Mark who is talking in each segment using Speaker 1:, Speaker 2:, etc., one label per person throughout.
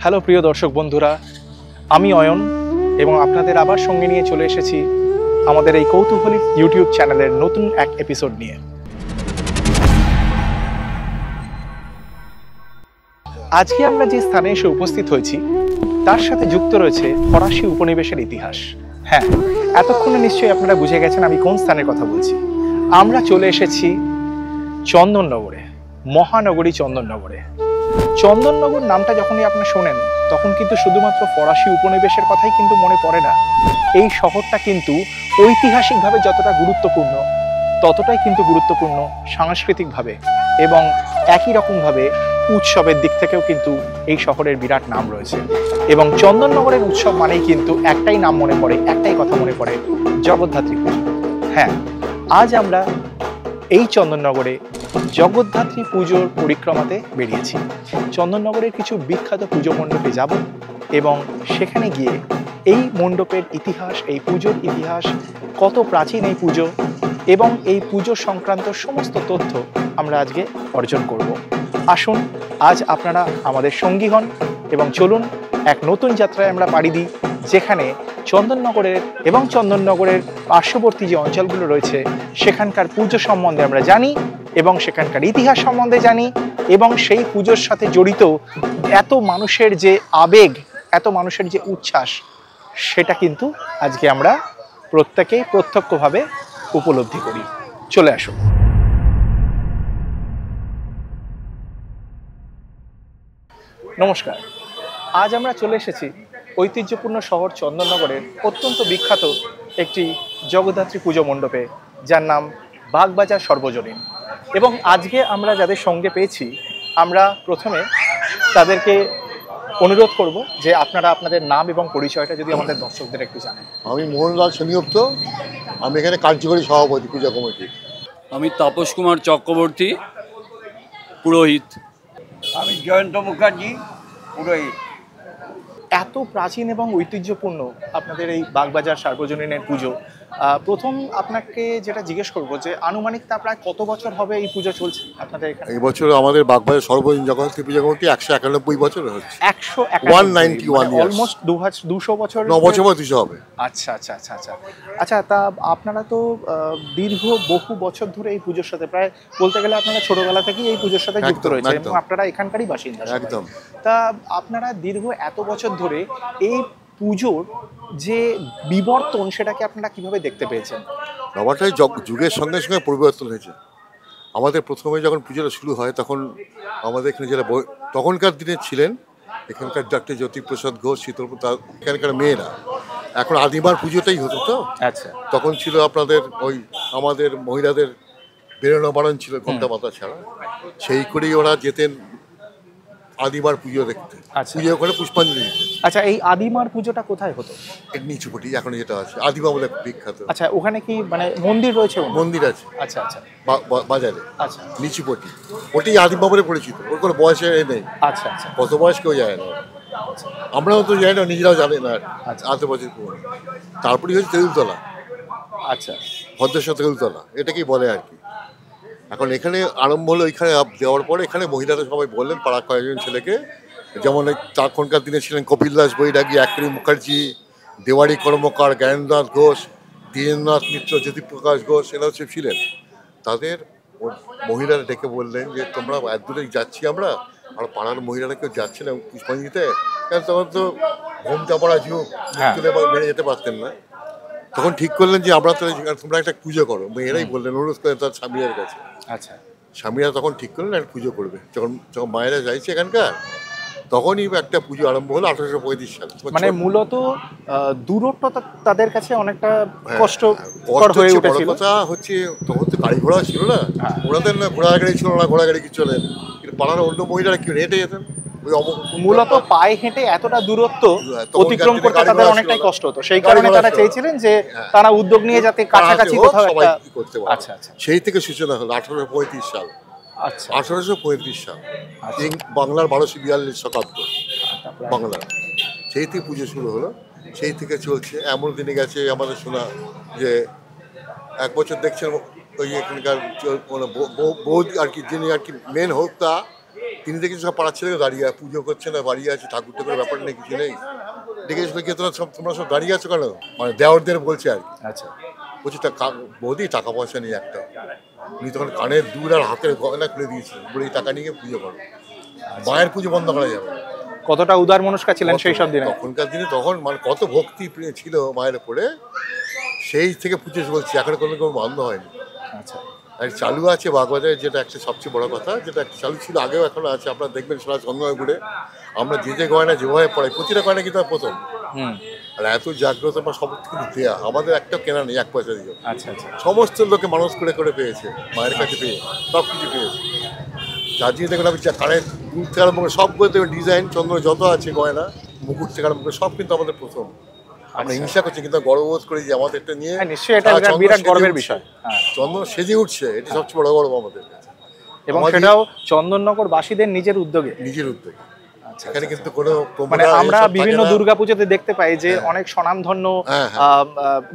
Speaker 1: Hello প্রিয় দর্শক বন্ধুরা, আমি অয়ন এবং আপনাদের আবার সঙ্গে নিয়ে চলে এসেছি আমাদের এই কৌতূহলী ইউটিউব চ্যানেলের নতুন এক এপিসোড নিয়ে। আজকে আমরা যে স্থানে এসে উপস্থিত হয়েছি তার সাথে যুক্ত রয়েছে ফরাসি উপনিবেশের ইতিহাস। হ্যাঁ, এতক্ষণে নিশ্চয়ই আপনারা বুঝে গেছেন আমি কোন স্থানের কথা বলছি। আমরা চলে এসেছি চন্দননগরে, মহানগরী চন্দননগরে। চন্দননগর নামটা যখনই আপনারা শোনেন তখন কিন্তু শুধুমাত্র ফরাসি উপনিবেশের কথাই কিন্তু মনে পড়ে না। এই শহরটা কিন্তু ঐতিহাসিকভাবে যতটা গুরুত্বপূর্ণ ততটাই কিন্তু গুরুত্বপূর্ণ সাংস্কৃতিকভাবে, এবং একই রকমভাবে উৎসবের দিক থেকেও কিন্তু এই শহরের বিরাট নাম রয়েছে। এবং চন্দননগরের উৎসব মানেই কিন্তু একটাই নাম মনে পড়ে, একটাই কথা মনে পড়ে, জগদ্ধাত্রী পুজো। হ্যাঁ, আজ আমরা এই চন্দননগরে জগদ্ধাত্রী পুজোর পরিক্রমাতে বেরিয়েছি। চন্দননগরের কিছু বিখ্যাত পুজো মণ্ডপে যাব এবং সেখানে গিয়ে এই মণ্ডপের ইতিহাস, এই পুজোর ইতিহাস, কত প্রাচীন এই পুজো এবং এই পুজো সংক্রান্ত সমস্ত তথ্য আমরা আজকে অর্জন করব। আসুন আজ আপনারা আমাদের সঙ্গী হন এবং চলুন এক নতুন যাত্রায় আমরা পাড়ি দিই, যেখানে চন্দননগরের এবং চন্দননগরের পার্শ্ববর্তী যে অঞ্চলগুলো রয়েছে সেখানকার পুজো সম্বন্ধে আমরা জানি এবং সেখানকার ইতিহাস সম্বন্ধে জানি, এবং সেই পুজোর সাথে জড়িত এত মানুষের যে আবেগ, এত মানুষের যে উচ্ছ্বাস, সেটা কিন্তু আজকে আমরা প্রত্যেকেই প্রত্যক্ষভাবে উপলব্ধি করি। চলে আসুন। নমস্কার, আজ আমরা চলে এসেছি ঐতিহ্যপূর্ণ শহর চন্দননগরের অত্যন্ত বিখ্যাত একটি জগদ্ধাত্রী পুজো মণ্ডপে, যার নাম বাগবাজার সর্বজনীন। এবং আজকে আমরা যাদের সঙ্গে পেয়েছি, আমরা প্রথমে তাদেরকে অনুরোধ করব যে আপনারা আপনাদের নাম এবং পরিচয়টা যদি আমাদের দর্শকদের একটু জানেন।
Speaker 2: আমি মোহনলাল সেনগুপ্ত, আমি এখানে কার্যকরী সভাপতি পূজা কমিটি।
Speaker 3: আমি তাপস কুমার চক্রবর্তী, পুরোহিত।
Speaker 4: আমি জয়ন্ত মুখার্জি, পুরোহিত।
Speaker 1: এত প্রাচীন এবং ঐতিহ্যপূর্ণ আপনাদের এই বাগবাজার সার্বজনীনের পুজো, প্রথম আপনাকে যেটা জিজ্ঞেস করবো যে আনুমানিক তা প্রায় কত বছর হবে এই পুজো চলছে আপনাদের এখানে?
Speaker 2: এই বছর আমাদের বাগবাজার সর্বজনীন জগদ্ধাত্রী পূজা কমিটি 191 বছর হচ্ছে। 191
Speaker 1: অলমোস্ট 200 বছর।
Speaker 2: 9 বছর বা 200 হবে।
Speaker 1: আচ্ছা আচ্ছা আচ্ছা আচ্ছা আচ্ছা। তা আপনারা তো দীর্ঘ বহু বছর ধরে এই পুজোর সাথে, প্রায় বলতে গেলে আপনারা ছোটবেলা থেকেই এই পুজোর সাথে যুক্ত রয়েছে এবং আপনারা এখানকারই বাসিন্দা।
Speaker 2: একদম।
Speaker 1: তা আপনারা দীর্ঘ এত বছর ধরে এই পুজোর যে বিবর্তন, সেটাকে আপনারা কিভাবে দেখতে পেয়েছেন?
Speaker 2: ব্যাপারটাই যুগের সঙ্গে সঙ্গে পরিবর্তন হয়েছে। আমাদের প্রথমে যখন পুজোটা শুরু হয় তখন আমাদের এখানে যারা তখনকার দিনে ছিলেন, এখানকার ডক্টর জ্যোতিপ্রসাদ ঘোষ, শীতলপ্রতা, এখানকার মেয়েরা, এখন আদিমার পুজোটাই হতো। তো
Speaker 1: আচ্ছা, তখন
Speaker 2: তখন ছিল আপনাদের ওই আমাদের মহিলাদের বেরোনো বারণ ছিল ঘণ্টা পাতা ছাড়া, সেই করেই ওরা যেতেন আদিমার পুজো দেখতে।
Speaker 1: আচ্ছা।
Speaker 2: পুজো ওখানে পুষ্পাঞ্জলি দিতে।
Speaker 1: আচ্ছা, এই আদিমার পুজোটা কোথায় হতো?
Speaker 2: এর নিচুপটি এখন যেটা আছে আদিমা বলে বিখ্যাত।
Speaker 1: আচ্ছা, ওখানে কি মানে মন্দির রয়েছে?
Speaker 2: মন্দির আছে।
Speaker 1: আচ্ছা আচ্ছা।
Speaker 2: বাজারে।
Speaker 1: আচ্ছা,
Speaker 2: নিচুপটি, ওটি আদিমা বলে পরিচিত। ওর কোনো বয়সে নেই।
Speaker 1: আচ্ছা আচ্ছা।
Speaker 2: কত বয়স কেউ যায় না, আমরাও তো যাই না, নিজেরাও জানি না।
Speaker 1: আচ্ছা।
Speaker 2: 8 বছর পর তারপরেই হচ্ছে তেঁতুলতলা।
Speaker 1: আচ্ছা,
Speaker 2: ভদ্রেশ্বর তেঁতুলতলা, এটাকেই বলে আর কি। এখন এখানে আরম্ভ হলো, এখানে দেওয়ার পরে এখানে মহিলারা সবাই বললেন, পাড়া কয়েকজন ছেলেকে, যেমন তখনকার দিনে ছিলেন কপিল দাস বৈরাগী, একরি মুখার্জি, দেওয়ারি কর্মকার, জ্ঞানেন্দ্রনাথ ঘোষ, দীনেন্দ্রনাথ মিত্র, জ্যোতিপ্রকাশ ঘোষ, এরা সব ছিলেন। তাদের মহিলারা ডেকে বললেন যে তোমরা এত দূরে যাচ্ছি আমরা, আর পাড়ার মহিলারা কেউ যাচ্ছে না পুষ্পাঞ্জলিতে, কারণ তখন তো ঘোমটা পড়া যুগ, তুলে বেড়ে যেতে পারতেন না। তখন ঠিক করলেন যে আমরা তো তোমরা একটা পুজো করো। মেয়েরাই বললেন, অনুরোধ করেন তার স্বামীর কাছে।
Speaker 1: আচ্ছা।
Speaker 2: স্বামীরা তখন ঠিক করলেন একটা পুজো করবে। যখন মায়েরা যাইছে এখানকার, তখনই একটা পুজো আরম্ভ হলো 1835 সালে।
Speaker 1: মানে মূলত দূরত্ব তাদের কাছে অনেকটা কষ্টকর হয়ে উঠেছিল।
Speaker 2: কথা হচ্ছে তখন তো গাড়ি ঘোড়া ছিল না, ওনাদের না ঘোড়া গাড়ি ছিল না, ঘোড়া গাড়ি কি চলেন, কিন্তু পাড়ার অন্য মহিলারা কি হেঁটে যেতেন।
Speaker 1: মূলত পায়ে হেঁটে এতটা দূরত্ব অতিক্রম করতে তাদের অনেকটাই কষ্ট হতো, সেই কারণে তারা চেয়েছিলেন যে তারা উদ্যোগ নিয়ে যাতে কাছাকাছি কোথাও একটা
Speaker 2: করতে পারে।
Speaker 1: আচ্ছা আচ্ছা।
Speaker 2: সেই থেকে সূচনা হলো 1835 সাল।
Speaker 1: আচ্ছা,
Speaker 2: 1835 সাল, বাংলার 1242 শতাব্দ বাংলা, সেই থেকে পুজো শুরু হলো। সেই থেকে চলছে, এমন দিনে গেছে আমাদের শোনা যে 1 বছর দেখছেন ওই এখানকার বৌদি আর কি, যিনি আর কি মেন হোক্তা, তিনি দেখেছি সব পাড়ার ছেলেকে দাঁড়িয়ে পুজো করছে না, বাড়ি আছে, ঠাকুর ঠাকুরের ব্যাপার নেই, কিছু নেই। দেখেছিল কি তোমরা সব দাঁড়িয়ে আছো কেন, মানে দেওয়ারদের বলছে আর কি।
Speaker 1: আচ্ছা
Speaker 2: বলছি বৌদি টাকা পয়সা নেই একটা। উনি তখন কানের দুল আর হাতের গয়না খুলে দিয়েছিলেন, বলে এই টাকা নিয়ে পুজো করো, মায়ের পুজো বন্ধ করা যাবে।
Speaker 1: কতটা উদার মনস্কা ছিলেন সেই সব দিনে।
Speaker 2: তখনকার দিনে তখন মানে কত ভক্তি ছিল মায়ের উপরে, সেই থেকে পুজো বলছি, এখন কোনো বন্ধ হয়নি।
Speaker 1: আচ্ছা
Speaker 2: আর চালু আছে বাগবাজারে, যেটা একটা সবচেয়ে বড় কথা, যেটা চালু ছিল আগেও এখনো আছে। আপনারা দেখবেন সারা চন্দ্রনগরে আমরা যে গয়না যেভাবে পড়াই, প্রতিটা গয়না কিন্তু প্রথম। আর এত জাগ্রত বা সব কিছু দেয়া, আমাদের একটা কেনা নেই এক পয়সা দিয়ে।
Speaker 1: আচ্ছা আচ্ছা
Speaker 2: সমস্ত লোকে মানুষ করে পেয়েছে, মায়ের কাছে পেয়ে সব কিছু পেয়েছে। যার জন্য দেখুন, আমি কানের দুধ থেকে আরম্ভ করে সব বলতে ডিজাইন চন্দ্র যত আছে গয়না, মুকুট থেকে আরম্ভ করে সব কিন্তু আমাদের প্রথম। আমরা হিংসা করছি কিন্তু গর্ববোধ করি যে আমাদেরটা নিয়ে।
Speaker 1: নিশ্চয়ই এটা বিরাট গর্বের বিষয়।
Speaker 2: চন্দন সেজে উঠছে, এটা সবচেয়ে বড় গর্ব আমাদের কাছে,
Speaker 1: এবং সেটাও চন্দননগর বাসীদের নিজের উদ্যোগে।
Speaker 2: এখানে কিন্তু কোনো
Speaker 1: মানে আমরা বিভিন্ন দুর্গাপূজাতে দেখতে পাই যে অনেক স্বনামধন্য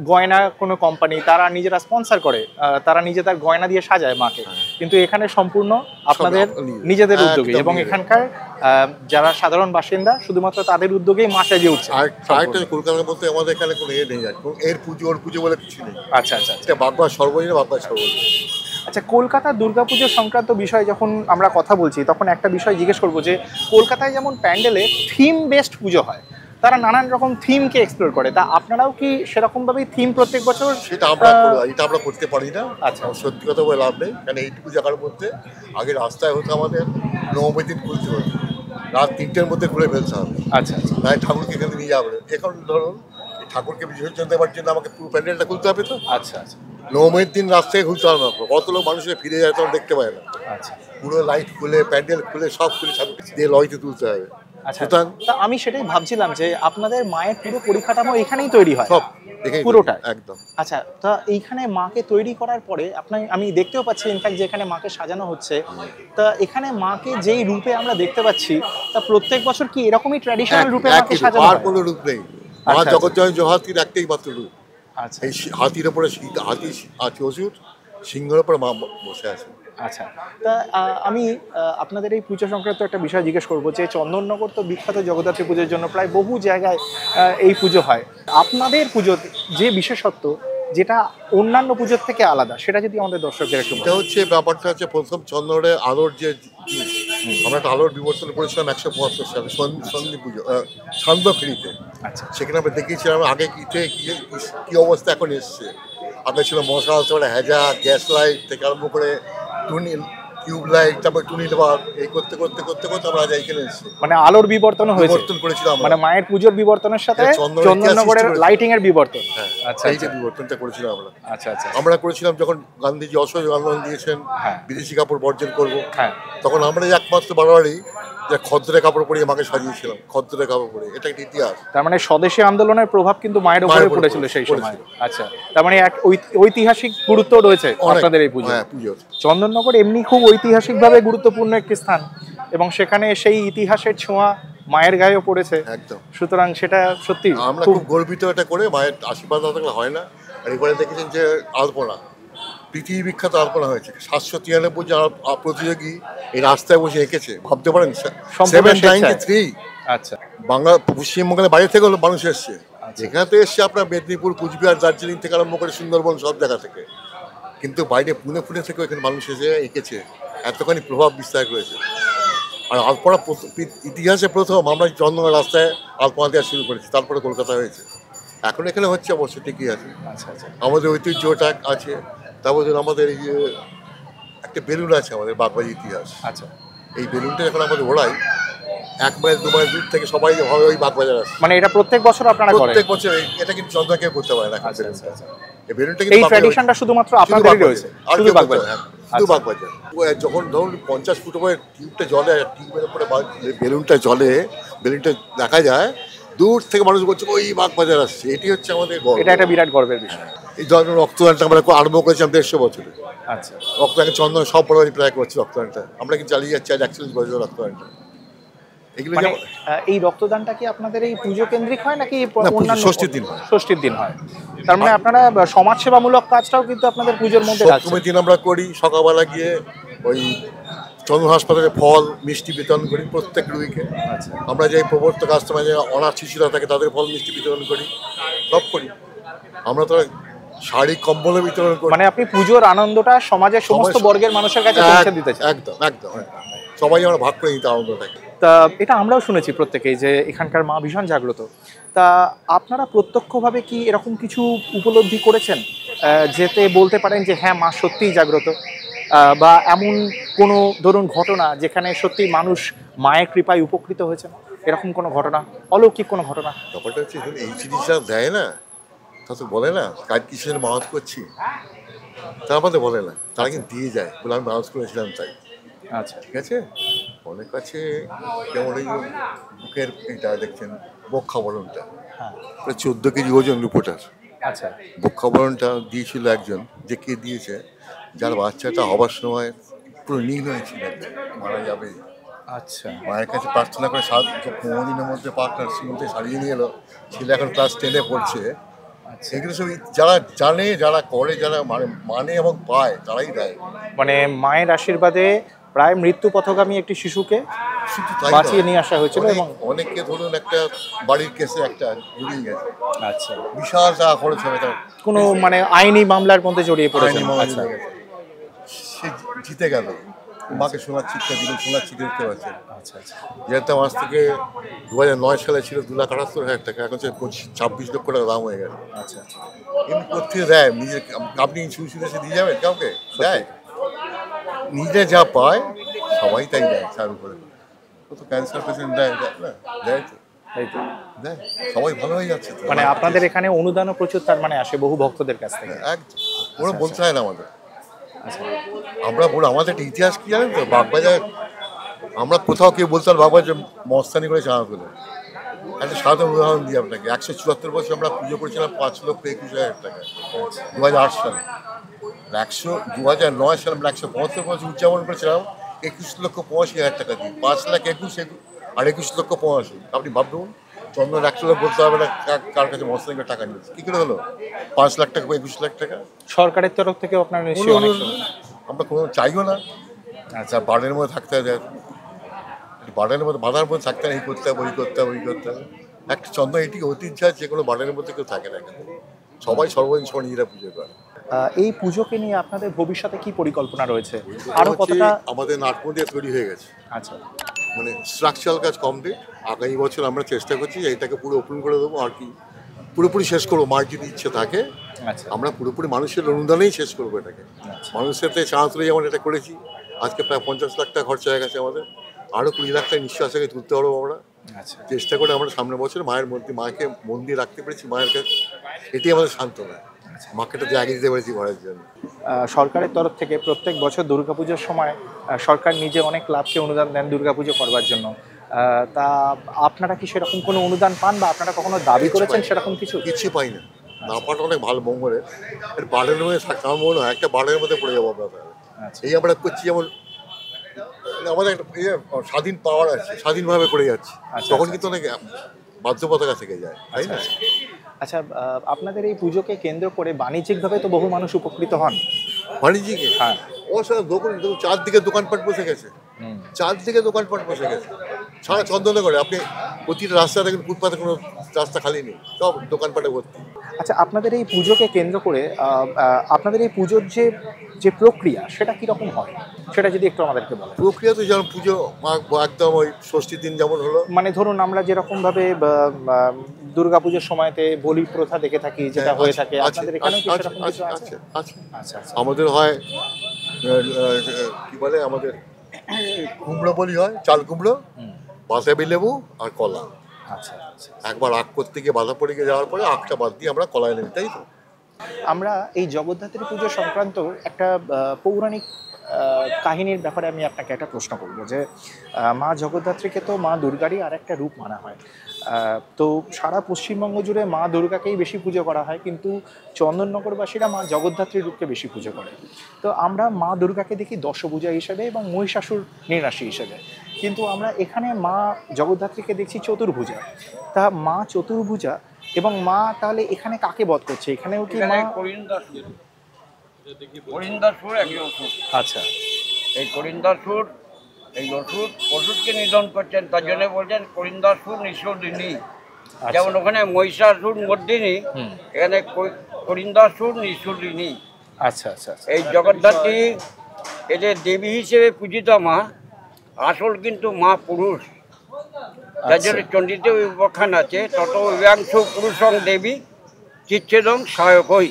Speaker 1: গয়না কোনো কোম্পানি তারা নিজেরা স্পন্সর করে, তারা নিজেদের গয়না দিয়ে সাজায় মাকে, কিন্তু এখানে সম্পূর্ণ আপনাদের নিজেদের উদ্যোগে, এবং এখানকার যারা সাধারণ বাসিন্দা শুধুমাত্র তাদের উদ্যোগেই মা সেজে উঠছে।
Speaker 2: আর কলকাতার মধ্যে আমাদের এখানে কোনো নেই, এর পুজো ওর পুজো বলে কিছু নেই।
Speaker 1: আচ্ছা আচ্ছা,
Speaker 2: বাবা সর্বজনীন, বাবা সর্বজনীন।
Speaker 1: আচ্ছা, কলকাতার দুর্গাপুজো সংক্রান্ত বিষয়ে যখন আমরা কথা বলছি তখন একটা বিষয় জিজ্ঞেস করবো যে কলকাতায় যেমন প্যান্ডেলে থিম বেসড পুজো হয়, তারা নানান রকম থিমকে এক্সপ্লোর করে, তা আপনারাও কি সেরকম ভাবেই থিম প্রত্যেক বছর?
Speaker 2: সেটা এটা আমরা করতে পারি না। আচ্ছা, সত্যি কথা বলে লাভ নেই, কারণ এইটুকু জায়গার মধ্যে আগে রাস্তায় হতো আমাদের নবমীর দিন খুলতে হতো, রাত 3টের মধ্যে খুলে ফেলতে হবে।
Speaker 1: আচ্ছা আচ্ছা,
Speaker 2: তাই ঠাকুরকে এখানে নিয়ে যাবে। এখন ধরুন ঠাকুরকে বিসর্জন দেওয়ার জন্য আমাকে পুরো প্যান্ডেলটা খুলতে হবে তো।
Speaker 1: আচ্ছা আচ্ছা,
Speaker 2: নবমীর দিন রাস্তায় খুলতে হবে না, কত লোক মানুষের ফিরে যায় তখন দেখতে পায় না।
Speaker 1: আচ্ছা,
Speaker 2: পুরো লাইট খুলে প্যান্ডেল খুলে সব খুলে ঠাকুর দিয়ে লয়তে তুলতে হবে।
Speaker 1: আচ্ছা, তা আমি সেটাই ভাবছিলাম যে আপনাদের মায়ের পুরো পরিকাঠামো এখানেই তৈরি হয়
Speaker 2: সব
Speaker 1: পুরোটা
Speaker 2: একদম।
Speaker 1: আচ্ছা, তা এইখানে মাকে তৈরি করার পরে আমি দেখতেও পাচ্ছি ইনফ্যাক্ট যে এখানে মাকে সাজানো হচ্ছে, তা এখানে মাকে যেই রূপে আমরা দেখতে পাচ্ছি তা প্রত্যেক বছর কি এরকমই ট্র্যাডিশনাল রূপে মাকে সাজানো হয়?
Speaker 2: আর কোনো রূপ নেই, মা জগৎজয় জহাতির একটাই মাত্র রূপ।
Speaker 1: আচ্ছা,
Speaker 2: এই হাতির উপরে হাতি আছে অসুর, সিংহের উপরে মা বসে আছে।
Speaker 1: আচ্ছা, তা আমি আপনাদের এই পুজো সংক্রান্ত একটা বিষয় জিজ্ঞেস করবো যে চন্দননগর তো বিখ্যাত জগদ্ধাত্রী পুজোর জন্য, প্রায় বহু জায়গায় এই পুজো হয়। আপনাদের পুজোর যে বিশেষত্ব যেটা অন্যান্য পুজোর থেকে আলাদা, সেটা যদি আমাদের দর্শকদের একটু।
Speaker 2: এটা হচ্ছে ব্যাপারটা হচ্ছে প্রথম চন্দ্রের আলোর যে আমরা একটা আলোর বিবর্তন করেছিলাম 175 সালে সন্ধি পুজো সান্ধ্যফেরিতে। আচ্ছা, সেখানে আমরা দেখিয়েছিলাম আগে কি অবস্থা এখন এসছে। আপনার ছিল মশাল, হেজা, গ্যাস লাইট থেকে আরম্ভ করে টুনিল, টিউব লাইট, তারপর টুনিল বাল্ব, এই করতে করতে করতে করতে আমরা এইখানে এসেছি।
Speaker 1: মানে আলোর বিবর্তন হয়েছে,
Speaker 2: বিবর্তন করেছিলাম
Speaker 1: মানে মায়ের পুজোর বিবর্তনের সাথে চন্দননগরের লাইটিং এর বিবর্তন।
Speaker 2: আচ্ছা, এই যে বিবর্তনটা করেছিলাম আমরা।
Speaker 1: আচ্ছা আচ্ছা, আমরা
Speaker 2: করেছিলাম যখন গান্ধীজি অসহযোগ আন্দোলন দিয়েছেন, বিদেশি কাপড় বর্জন করব, তখন আমরা একমাত্র বারবারই যে খদ্দরের কাপড় পরিয়ে মাকে সাজিয়েছিলাম, খদ্দরের কাপড় পরে। এটা একটা ইতিহাস।
Speaker 1: তার মানে স্বদেশী আন্দোলনের প্রভাব কিন্তু মায়ের উপরে পড়েছিল সেই সময়। আচ্ছা, তার মানে এক ঐতিহাসিক গুরুত্ব রয়েছে আপনাদের এই পুজো। চন্দননগর এমনি খুব ঐতিহাসিকভাবে গুরুত্বপূর্ণ একটি স্থান, এবং সেখানে সেই ইতিহাসের ছোঁয়া মায়ের গায়েও পড়েছে একদম। সুতরাং সেটা সত্যি
Speaker 2: আমরা খুব গর্বিত এটা করে, মায়ের আশীর্বাদ না থাকলে হয় না। আর এবারে দেখেছেন যে আলপনা, পৃথিবী বিখ্যাত আলপনা হয়েছে, 793 জন প্রতিযোগী এই রাস্তায় বসে এঁকেছে, ভাবতে পারেন। 793।
Speaker 1: আচ্ছা,
Speaker 2: বাংলা পশ্চিমবঙ্গের বাইরে থেকে মানুষ এসছে, এখানে তো এসছে আপনার মেদিনীপুর, কুচবিহার, দার্জিলিং থেকে আরম্ভ করে সুন্দরবন, সব জায়গা থেকে। কিন্তু বাইরে পুনে থেকেও এখানে মানুষ এসে এঁকেছে, এতখানি প্রভাব বিস্তার করেছে। আর আলপনা ইতিহাসে প্রথম আমরা চন্দননগর রাস্তায় আলপনা দেওয়া শুরু করেছি, তারপরে কলকাতা হয়েছে। এখন এখানে হচ্ছে অবশ্য ঠিকই আছে। আচ্ছা আচ্ছা, আমাদের ঐতিহ্যটা আছে। তারপর আমাদের এই একটা বেলুন আছে আমাদের বাগবাজি ইতিহাস। আচ্ছা, এই বেলুনটা যখন আমাদের ওড়াই 1 মাইল 2 মাইল দূর থেকে সবাই ভাবে ওই বাগবাজার আসে।
Speaker 1: মানে এটা প্রত্যেক বছর আপনারা করেন? প্রত্যেক
Speaker 2: বছর। এটা কিন্তু চন্দনকে করতে পারে না। আচ্ছা আচ্ছা, এই বেলুনটা
Speaker 1: কিন্তু এই ট্র্যাডিশনটা শুধুমাত্র আপনাদেরই রয়েছে, শুধু বাগবাজার।
Speaker 2: শুধু বাগবাজার। যখন ধরুন 50 ফুট উপরে টিউবটা জলে, টিউবের উপরে বেলুনটা জলে, বেলুনটা দেখা যায় দূর থেকে মানুষ বলছে ওই বাগবাজার আসছে। এটি হচ্ছে আমাদের গর্ব। এটা একটা বিরাট গর্বের বিষয়। এই ধরনের রক্তদানটা আমরা আরম্ভ করেছিলাম 150 বছরে। আচ্ছা, রক্তদান চন্দন সব পরিবারই প্রায় করছে রক্তদানটা, আমরা কিন্তু চালিয়ে যাচ্ছি আজ 41 বছর রক্তদানটা।
Speaker 1: মানে এই রক্তদানটা কি আপনাদের এই পুজো কেন্দ্রিক হয় নাকি অন্যান্য?
Speaker 2: ষষ্ঠীর দিন হয়।
Speaker 1: ষষ্ঠীর দিন হয়। তার মানে আপনারা সমাজসেবামূলক কাজটাও কিন্তু আপনাদের পুজোর মধ্যে রাখছেন।
Speaker 2: সপ্তমীর দিন আমরা করি, সকালবেলা গিয়ে ওই চন্দন হাসপাতালে ফল মিষ্টি বিতরণ করি প্রত্যেক রোগীকে।
Speaker 1: আচ্ছা
Speaker 2: আমরা যে প্রবর্তক আশ্রমে যে অনাথ শিশুরা থাকে তাদের ফল মিষ্টি বিতরণ করি, সব করি। আমরা তো শাড়ি কম্বলও বিতরণ করি।
Speaker 1: মানে আপনি পুজোর আনন্দটা সমাজের সমস্ত বর্গের মানুষের কাছে পৌঁছে দিতে চান।
Speaker 2: একদম একদম একদম। সবাই আমরা ভাগ করে নিতে আনন্দটাকে।
Speaker 1: তা এটা আমরাও শুনেছি প্রত্যেকেই যে এখানকার মা ভীষণ জাগ্রত। তা আপনারা প্রত্যক্ষভাবে কি এরকম কিছু উপলব্ধি করেছেন যেতে বলতে পারেন যে হ্যাঁ মা সত্যিই জাগ্রত, বা এমন কোনো ধরুন ঘটনা যেখানে সত্যি মানুষ মায়ের কৃপায় উপকৃত হয়েছেন, এরকম কোনো ঘটনা, অলৌকিক কোনো ঘটনা?
Speaker 2: ব্যাপারটা হচ্ছে এই জিনিসটা দেয় না, তা তো বলে না কাজ কিসের মাহাত করছি, তা আমাদের বলে না, তারা কিন্তু দিয়ে যায় বলে আমি মাহাত করেছিলাম তাই।
Speaker 1: আচ্ছা
Speaker 2: ঠিক আছে, অনেক কাছে যেমন এই বুকের এটা দেখছেন বক্ষাবরণটা,
Speaker 1: হ্যাঁ
Speaker 2: 14 কেজি ওজন রূপোটার
Speaker 1: আচ্ছা
Speaker 2: বক্ষাবরণটা দিয়েছিল একজন, যে কে দিয়েছে, যার বাচ্চাটা হবার সময় পুরো নীল হয়েছিল, মারা যাবে।
Speaker 1: আচ্ছা
Speaker 2: মায়ের কাছে প্রার্থনা করে 15 দিনের মধ্যে পার্টনার মধ্যে সারিয়ে নিয়ে এলো। ছেলে এখন ক্লাস 10-এ পড়ছে।
Speaker 1: আচ্ছা
Speaker 2: এগুলো সব যারা জানে, যারা করে, যারা মানে এবং পায়, তারাই দেয়।
Speaker 1: মানে মায়ের আশীর্বাদে প্রায় মৃত্যু পথগামী একটি শিশুকে
Speaker 2: শুধু তাই
Speaker 1: বাঁচিয়ে
Speaker 2: নয়,
Speaker 1: নিয়ে আসা হয়েছিল এবং
Speaker 2: অনেককে ধরুন একটা বাড়ির কেসে একটা জড়িয়ে গেছে,
Speaker 1: আচ্ছা
Speaker 2: বিশাল টাকা খরচ হবে তার,
Speaker 1: কোনো মানে আইনি মামলার মধ্যে জড়িয়ে পড়েছেন।
Speaker 2: আইনি মামলা
Speaker 1: আচ্ছা
Speaker 2: জড়িয়ে গেছে। সে জিতে গেল, মাকে সোনার শিক্ষা দিল, সোনার শিক্ষা দিতে পারছে।
Speaker 1: আচ্ছা আচ্ছা
Speaker 2: যেটা মাস থেকে 2009 সালে ছিল 2,78,000 টাকা, এখন সে 26 লক্ষ টাকা দাম হয়ে গেছে।
Speaker 1: আচ্ছা আচ্ছা
Speaker 2: এমনি কোথায় দেয় নিজে, আপনি শুরু এসে দিয়ে যাবেন কাউকে? দেয় নিজে যা পায় সবাই তাই দেয়, তার উপরে কত ক্যান্সার পেশেন্ট দেয়, দেয় না, দেয় তো,
Speaker 1: তাই তো।
Speaker 2: দেয়, সবাই ভালো হয়ে যাচ্ছে তো।
Speaker 1: মানে আপনাদের এখানে অনুদানও প্রচুর তার মানে আসে বহু ভক্তদের কাছ থেকে।
Speaker 2: একদম ওরা বলতে হয় না আমাদের,
Speaker 1: আচ্ছা
Speaker 2: আমরা বলো আমাদের একটা ইতিহাস কি জানেন তো, বাগবাজার আমরা কোথাও কেউ বলতে পারবো বাগবাজার মস্তানি করে চাঁদা তুলে। একটা সাধারণ উদাহরণ দিই আপনাকে, 174 বছর আমরা পুজো করেছিলাম 5,21,000 টাকা 2008 সালে। 2009 সালে আমরা 175 বছর উদযাপন করেছিলাম 21,85,000 টাকা দিয়ে, 5,21,000 আর 21,85,000। আপনি ভাবুন, চন্দন একটা লোক বলতে হবে না কার কাছে মস্তানি করে টাকা নিয়েছে, কি করে হলো 5 লাখ টাকা বা 21 লাখ টাকা?
Speaker 1: সরকারের তরফ থেকে আপনার নিশ্চয়ই অনেক
Speaker 2: আমরা কোনো চাইও না। আচ্ছা বার্ডের মধ্যে থাকতে হবে, বার্ডের মধ্যে বাধার মধ্যে থাকতে হবে, এই করতে হবে, ওই করতে হবে, ওই করতে হবে। একটা চন্দন এটি ঐতিহ্য, যে কোনো বার্ডের মধ্যে কেউ থাকে না, এখানে সবাই সর্বদিন সব নিজেরা পুজো করে।
Speaker 1: এই পুজোকে নিয়ে আপনাদের ভবিষ্যতে কি পরিকল্পনা রয়েছে, আরো কতটা?
Speaker 2: আমাদের নাটমন্দির তৈরি হয়ে গেছে,
Speaker 1: আচ্ছা
Speaker 2: মানে স্ট্রাকচারাল কাজ কমপ্লিট। আগামী বছর আমরা চেষ্টা করছি এটাকে পুরো ওপেন করে দেবো, আর কি পুরোপুরি শেষ করবো। মার যদি ইচ্ছে থাকে
Speaker 1: আচ্ছা
Speaker 2: আমরা পুরোপুরি মানুষের অনুদানেই শেষ করবো এটাকে। মানুষের সাথে চাঁদলে যেমন এটা করেছি, আজকে প্রায় 50 লাখ টাকা খরচা হয়ে গেছে আমাদের, আরও 20 লাখ টাকা নিশ্চয় আশাকে তুলতে পারবো আমরা।
Speaker 1: আচ্ছা
Speaker 2: চেষ্টা করে আমরা সামনের বছর মায়ের মধ্যে মাকে মন্দির রাখতে পেরেছি, মায়ের কাছে এটাই আমাদের সান্ত্বনা, মাকে একটা জায়গা দিতে পেরেছি ঘরের জন্য।
Speaker 1: সরকারের তরফ থেকে প্রত্যেক বছর দুর্গাপুজোর সময় সরকার নিজে অনেক ক্লাবকে অনুদান দেন দুর্গাপুজো করবার জন্য। তা আপনারা কি সেরকম কোনো অনুদান পান, বা আপনারা কখনো দাবি করেছেন সেরকম কিছু?
Speaker 2: কিছু পাই না, না পাওয়াটা অনেক ভালো মঙ্গলের। এর বার্ডের মধ্যে থাকতে আমার মনে হয় একটা বার্ডের মধ্যে পড়ে যাবো আমরা।
Speaker 1: আচ্ছা
Speaker 2: এই আমরা করছি যেমন আমাদের একটা স্বাধীন পাওয়ার আছে, স্বাধীনভাবে করে যাচ্ছি,
Speaker 1: আচ্ছা,
Speaker 2: তখন
Speaker 1: আচ্ছা,
Speaker 2: কিন্তু অনেক বাধ্যবাধকতা থেকে যায়, তাই না?
Speaker 1: আচ্ছা আপনাদের এই পুজোকে কেন্দ্র করে বাণিজ্যিকভাবে তো বহু মানুষ উপকৃত হন।
Speaker 2: বাণিজ্যিক
Speaker 1: হ্যাঁ
Speaker 2: ওর সাথে চারদিকে দোকানপাট বসে গেছে, চারদিকে দোকানপাট বসে গেছে সারা চন্দননগরে। আপনি প্রতিটা রাস্তা দেখেন, ফুটপাতে কোনো রাস্তা খালি নেই, সব দোকানপাটে ভর্তি।
Speaker 1: আচ্ছা আপনাদের এই পুজোকে কেন্দ্র করে আপনাদের এই পুজোর যে প্রক্রিয়া সেটা কীরকম হয়, সেটা যদি একটু আমাদেরকে বলেন।
Speaker 2: প্রক্রিয়া তো যেমন পুজো একদম ওই ষষ্ঠীর দিন যেমন হলো,
Speaker 1: মানে ধরুন আমরা যেরকমভাবে দুর্গাপুজোর সময়তে বলি প্রথা দেখে থাকি, যেটা হয়ে থাকে, আপনাদের এখানেও কি সেরকম কিছু আছে?
Speaker 2: আচ্ছা,
Speaker 1: আচ্ছা আচ্ছা
Speaker 2: আমাদের হয় কি বলে, আমাদের কুমড়ো বলি হয়, চাল কুমড়ো, বাতাবি লেবু আর কলা।
Speaker 1: আচ্ছা আচ্ছা
Speaker 2: একবার আখ করতে গিয়ে বাধা পড়ে গিয়ে যাওয়ার পরে আখটা বাদ দিয়ে আমরা কলায় নেই, তাই তো?
Speaker 1: আমরা এই জগদ্ধাত্রী পুজো সংক্রান্ত একটা পৌরাণিক কাহিনীর ব্যাপারে আমি আপনাকে একটা প্রশ্ন করব, যে মা জগদ্ধাত্রীকে তো মা দুর্গারই আর একটা রূপ মানা হয়। তো সারা পশ্চিমবঙ্গ জুড়ে মা দুর্গাকেই বেশি পুজো করা হয়, কিন্তু চন্দননগরবাসীরা মা জগদ্ধাত্রীর রূপকে বেশি পুজো করে। তো আমরা মা দুর্গাকে দেখি দশভুজা হিসেবে এবং মহিষাসুর নির্নাশী হিসেবে, কিন্তু আমরা এখানে মা জগদ্ধাত্রীকে দেখছি চতুর্ভুজা। তা মা চতুর্ভুজা এবং মা তাহলে এখানে কাকে বধ করছে? এখানেও কি মা?
Speaker 4: করিন্দাসুর একজন অসুর।
Speaker 1: আচ্ছা
Speaker 4: এই করিন্দাসুর এই অসুরকে নিধন করছেন, তার জন্য বলছেন করিন্দাসুর নিঃসন্দিনী। যেমন ওখানে মহিষাসুর মর্দিনী, এখানে করিন্দাসুর নিঃসন্দিনী।
Speaker 1: আচ্ছা আচ্ছা আচ্ছা।
Speaker 4: এই জগদ্ধাত্রী এদের দেবী হিসেবে পূজিত মা, আসল কিন্তু মা পুরুষ। যার জন্য চণ্ডীতে উপাখ্যান আছে, তত বিবাংশ পুরুষং দেবী চিচ্ছেদং সহায়কই।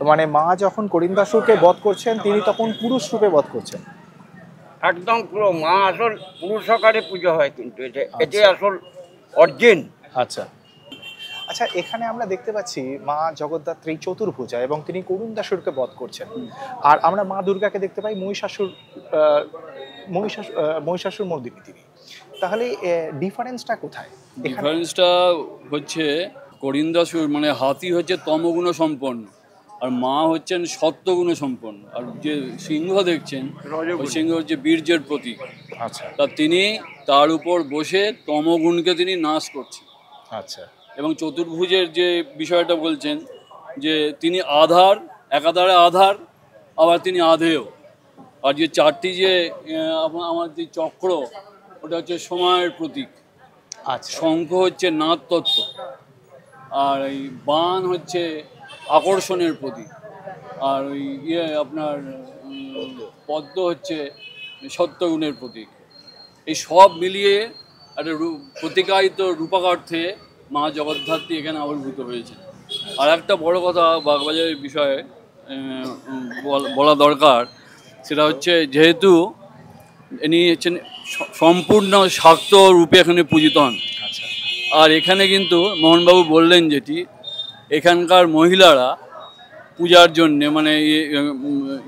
Speaker 1: মানে মা যখন করিন্দাসুরকে বধ করছেন তিনি তখন পুরুষ রূপে বধ করছেন।
Speaker 4: একদম পুরো মা আসল পুরুষ আকারে পুজো হয়, কিন্তু এটাই আসল অরিজিন।
Speaker 1: আচ্ছা আচ্ছা, এখানে আমরা দেখতে পাচ্ছি মা জগদ্ধাত্রী চতুর্ভুজা এবং তিনি করিন্দাসুরকে বধ করছেন। আর আমরা মা দুর্গাকে দেখতে পাই মহিষাসুর মর্দিনী তিনি। তাহলে ডিফারেন্সটা কোথায়?
Speaker 3: ডিফারেন্সটা হচ্ছে করিন্দাসুর মানে হাতি হচ্ছে তমগুণ সম্পন্ন, আর মা হচ্ছেন সত্যগুণ সম্পন্ন। আর যে সিংহ দেখছেন ওই সিংহ হচ্ছে বীর্যের প্রতীক।
Speaker 1: আচ্ছা
Speaker 3: তা তিনি তার উপর বসে তমগুণকে তিনি নাশ করছেন।
Speaker 1: আচ্ছা।
Speaker 3: এবং চতুর্ভুজের যে বিষয়টা বলছেন যে তিনি আধার, একাধারে আধার, আবার তিনি আধেয়। আর যে চারটি যে আমার যে চক্র, ওটা হচ্ছে সময়ের প্রতীক।
Speaker 1: আচ্ছা।
Speaker 3: শঙ্খ হচ্ছে নাদ তত্ত্ব, আর এই বাণ হচ্ছে আকর্ষণের প্রতীক, আর ওই আপনার পদ্ম হচ্ছে সত্যগুণের প্রতীক। এই সব মিলিয়ে একটা প্রতিকায়িত রূপকার্থে মা জগদ্ধাত্রী এখানে আবির্ভূত হয়েছে। আর একটা বড় কথা বাগবাজারের বিষয়ে বলা দরকার, সেটা হচ্ছে যেহেতু ইনি হচ্ছেন সম্পূর্ণ শাক্ত রূপে এখানে পূজিত হন। আর এখানে কিন্তু মোহনবাবু বললেন যেটি, এখানকার মহিলারা পূজার জন্যে মানে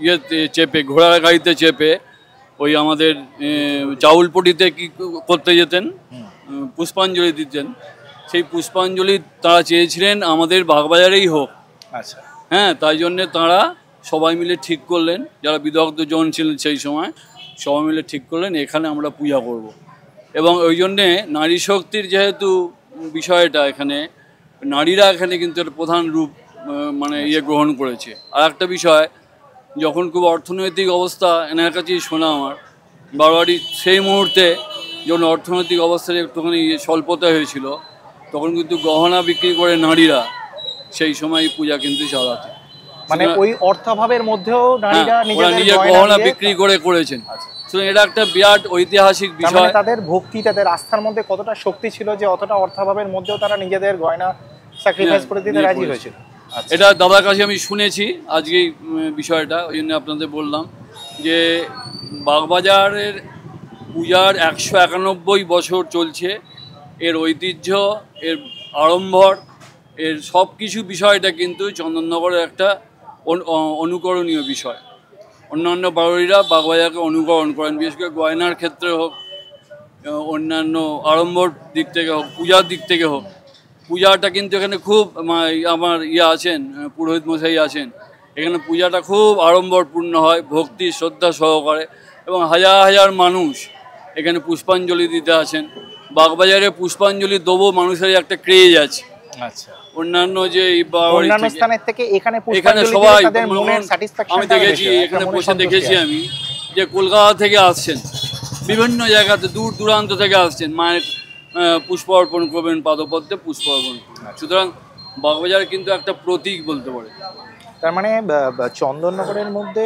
Speaker 3: ইয়েতে চেপে, ঘোড়ার গাড়িতে চেপে ওই আমাদের চাউলপটিতে কি করতে যেতেন, পুষ্পাঞ্জলি দিতেন। সেই পুষ্পাঞ্জলি তারা চেয়েছিলেন আমাদের বাগবাজারেই হোক।
Speaker 1: আচ্ছা।
Speaker 3: হ্যাঁ, তাই জন্যে তারা সবাই মিলে ঠিক করলেন, যারা বিদগ্ধ জন ছিলেন সেই সময়, সবাই মিলে ঠিক করলেন এখানে আমরা পূজা করব। এবং ওই জন্যে নারী শক্তির যেহেতু বিষয়টা, এখানে নারীরা এখানে কিন্তু একটা প্রধান রূপ মানে গ্রহণ করেছে। আর একটা বিষয়, যখন খুব অর্থনৈতিক অবস্থা এনার কাছেই শোনা আমার, বারবারই সেই মুহূর্তে যখন অর্থনৈতিক অবস্থার একটুখানি স্বল্পতা হয়েছিল, তখন কিন্তু গহনা বিক্রি করে নারীরা সেই সময় পূজা কিন্তু চালাতে,
Speaker 1: মানে ওই অর্থাভাবের মধ্যেও নারীরা
Speaker 3: নিজের গহনা বিক্রি করে করেছেন। সুতরাং এটা একটা বিরাট ঐতিহাসিক বিষয়।
Speaker 1: তাদের ভক্তি, তাদের আস্থার মধ্যে কতটা শক্তি ছিল যে অতটা অর্থাভাবের মধ্যেও তারা নিজেদের গয়না স্যাক্রিফাইস করে দিতে রাজি হয়েছিল।
Speaker 3: এটা দাদার কাছে আমি শুনেছি আজকে বিষয়টা, ওই জন্য আপনাদের বললাম যে বাগবাজারের পূজার 191 বছর চলছে। এর ঐতিহ্য, এর আড়ম্বর, এর সব কিছু বিষয়টা কিন্তু চন্দননগরের একটা অনুকরণীয় বিষয়। অন্যান্য বাড়িরা বাগবাজারকে অনুকরণ করেন, বিশেষ করে গয়নার ক্ষেত্রে হোক, অন্যান্য আড়ম্বর দিক থেকে হোক, পূজার দিক থেকে হোক। পূজাটা কিন্তু এখানে খুব আমার আছেন, পুরোহিত মশাই আছেন, এখানে পূজাটা খুব আড়ম্বরপূর্ণ হয়, ভক্তি শ্রদ্ধা সহকারে, এবং হাজার হাজার মানুষ এখানে পুষ্পাঞ্জলি দিতে আছেন। বাগবাজারে পুষ্পাঞ্জলি দেবো মানুষের একটা ক্রেজ আছে।
Speaker 1: আচ্ছা।
Speaker 3: অন্যান্য যে
Speaker 1: অন্যান্য স্থানের থেকে এখানে
Speaker 3: সবাই আমি দেখেছি, এখানে বসে দেখেছি আমি যে কলকাতা থেকে আসছেন, বিভিন্ন জায়গাতে দূর দূরান্ত থেকে আসছেন, মায়ের পুষ্প অর্পণ করবেন, পাদপদ্মে পুষ্প অর্পণ করবেন। সুতরাং বাগবাজার কিন্তু একটা প্রতীক বলতে পারে।
Speaker 1: তার মানে চন্দননগরের মধ্যে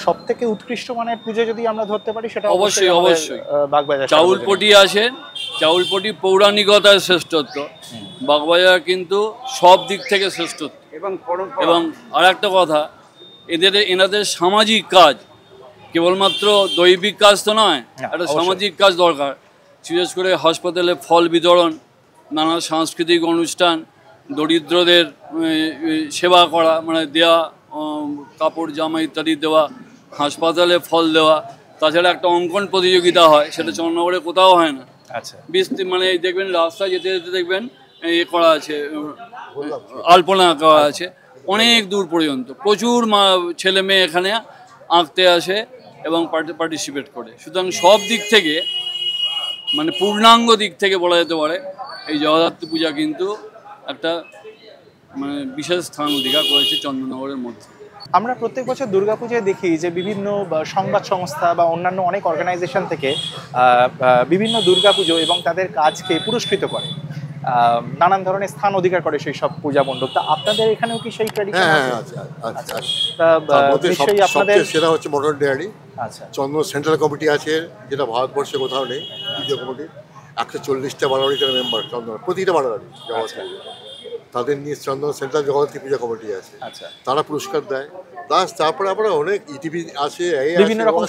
Speaker 1: সব থেকে উৎকৃষ্ট মানের পুজো যদি আমরা ধরতে পারি সেটা
Speaker 3: অবশ্যই অবশ্যই
Speaker 1: বাগবাজার।
Speaker 3: চাউলপটি আছেন, চাউলপটি পৌরাণিকতার শ্রেষ্ঠত্ব, বাগবাজার কিন্তু সব দিক থেকে শ্রেষ্ঠত্ব। এবং আর একটা কথা, এনাদের সামাজিক কাজ, কেবলমাত্র দৈবিক কাজ তো নয়, একটা সামাজিক কাজ দরকার। বিশেষ করে হাসপাতালে ফল বিতরণ, নানা সাংস্কৃতিক অনুষ্ঠান, দরিদ্রদের সেবা করা, মানে দেওয়া, কাপড় জামা ইত্যাদি দেওয়া, হাসপাতালে ফল দেওয়া। তাছাড়া একটা অঙ্কন প্রতিযোগিতা হয়, সেটা চন্দননগরে কোথাও হয় না।
Speaker 1: আচ্ছা।
Speaker 3: মানে দেখবেন রাস্তায় যেতে যেতে দেখবেন করা আছে, আলপনা করা আছে অনেক দূর পর্যন্ত। প্রচুর ছেলে মেয়ে এখানে আঁকতে আসে এবং পার্টিসিপেট করে। সুতরাং সব দিক থেকে, মানে পূর্ণাঙ্গ দিক থেকে বলা যেতে পারে এই জগদ্ধাত্রী পূজা কিন্তু একটা মানে বিশেষ স্থান অধিকার করেছে চন্দননগরের মধ্যে।
Speaker 1: আমরা প্রত্যেক বছর দুর্গাপূজায় দেখি যে বিভিন্ন সংবাদ সংস্থা বা অন্যান্য অনেক অর্গানাইজেশন থেকে বিভিন্ন দুর্গাপুজো এবং তাদের কাজকে পুরস্কৃত করে, নানান ধরনের স্থান অধিকার করে সেই সব পূজা মণ্ডপ। তা আপনাদের এখানেও কি সেই ট্র্যাডিশন আছে?
Speaker 2: আচ্ছা।
Speaker 1: তা নিশ্চয়ই আপনাদের
Speaker 2: সেটা হচ্ছে মডার্ন ডেয়ারি।
Speaker 1: আচ্ছা,
Speaker 2: চন্দন সেন্ট্রাল কমিটি আছে, যেটা ভারতবর্ষে কোথাও নেই। পুজো কমিটি 140টা বারোয়ারিটার মেম্বার চন্দন, প্রতিটা বারোয়ারি তাদের নিয়ে চন্দন সেন্ট্রাল জগদ্ধাত্রী পূজা কমিটি আছে,
Speaker 1: আচ্ছা।
Speaker 2: তারা পুরস্কার দেয়। প্লাস তারপরে আমরা অনেক ইটিভি আছে,
Speaker 1: বিভিন্ন রকম